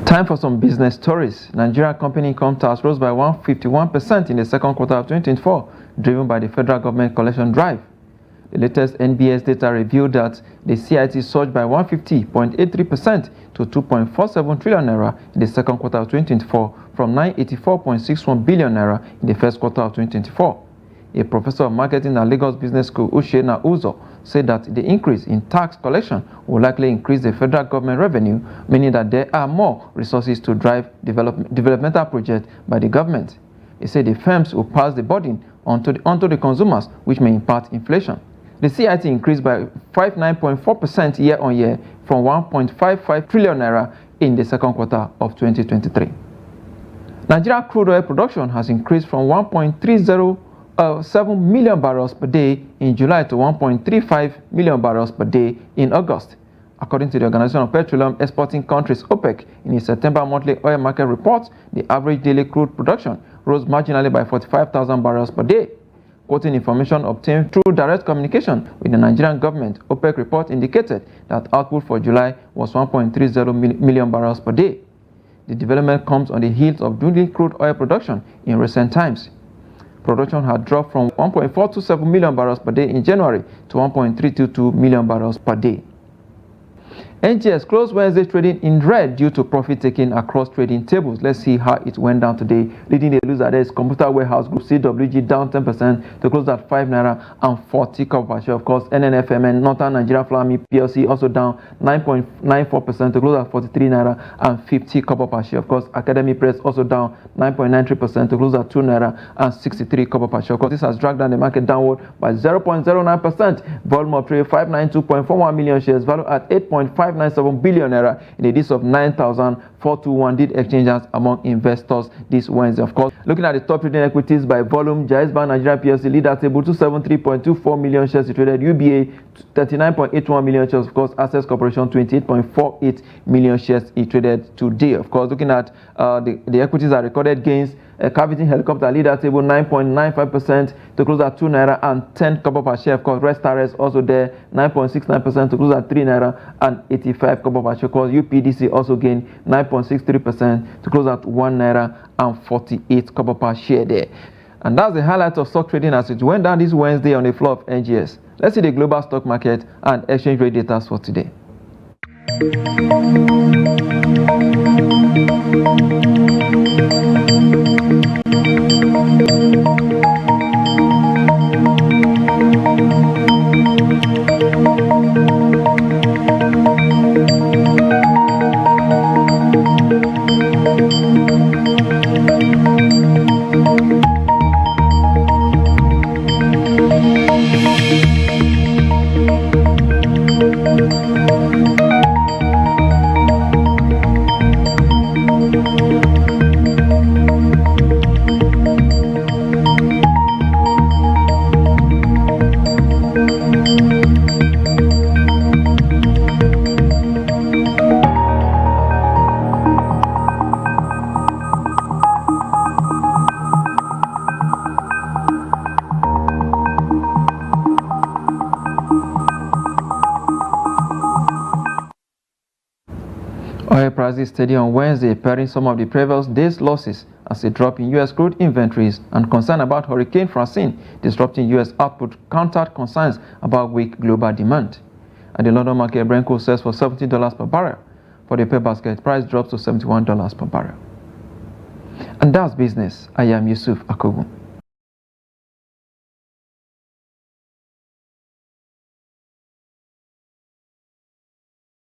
Time for some business stories. Nigeria company income tax rose by 151% in the second quarter of 2024, driven by the federal government collection drive. The latest NBS data revealed that the CIT surged by 150.83% to 2.47 trillion naira in the second quarter of 2024 from 984.61 billion naira in the first quarter of 2024. A professor of marketing at Lagos Business School, Uchenna Uzo, said that the increase in tax collection will likely increase the federal government revenue, meaning that there are more resources to drive developmental projects by the government. He said the firms will pass the burden onto the consumers, which may impact inflation. The CIT increased by 59.4% year-on-year from 1.55 trillion naira in the second quarter of 2023. Nigeria crude oil production has increased from 1.307 million barrels per day in July to 1.35 million barrels per day in August. According to the Organization of Petroleum Exporting Countries, OPEC, in its September monthly oil market report, the average daily crude production rose marginally by 45,000 barrels per day. Quoting information obtained through direct communication with the Nigerian government, OPEC report indicated that output for July was 1.30 million barrels per day. The development comes on the heels of dwindling crude oil production in recent times. Production had dropped from 1.427 million barrels per day in January to 1.322 million barrels per day. NGX closed Wednesday trading in red due to profit taking across trading tables. Let's see how it went down today. Leading the loser there is Computer Warehouse Group CWG, down 10% to close at 5 naira and 40 kobo per share. Of course, NNFMN Northern Nigeria Flour Mill PLC also down 9.94% to close at 43 naira and 50 kobo per share. Of course, Academy Press also down 9.93% to close at 2 naira and 63 kobo per share. Of course, this has dragged down the market downward by 0.09%. Volume of trade 592.41 million shares, value at 8.597 billion naira in the list of 9,421 did exchanges among investors this Wednesday. Of course, looking at the top trading equities by volume, Jais Bank Nigeria PLC leader table 273.24 million shares traded, UBA 39.81 million shares, of course, Access Corporation 28.48 million shares traded today. Of course, looking at the equities that recorded gains, Cavity Helicopter leader table 9.95% to close at 2 naira and 10 kobo per share. Of course, Restaurants also there 9.69% to close at 3 naira and 85 kobo per share. Of course, UPDC also gained 9.63% to close at 1 naira and 48 kobo per share there. And that's the highlight of stock trading as it went down this Wednesday on the floor of NGS. Let's see the global stock market and exchange rate data for today. Oil prices steady on Wednesday, pairing some of the previous day's losses as a drop in U.S. crude inventories and concern about Hurricane Francine disrupting U.S. output countered concerns about weak global demand. At the London market, Brent crude sells for $70 per barrel. For the pay basket, price drops to $71 per barrel. And that's business. I am Yusuf Akogun.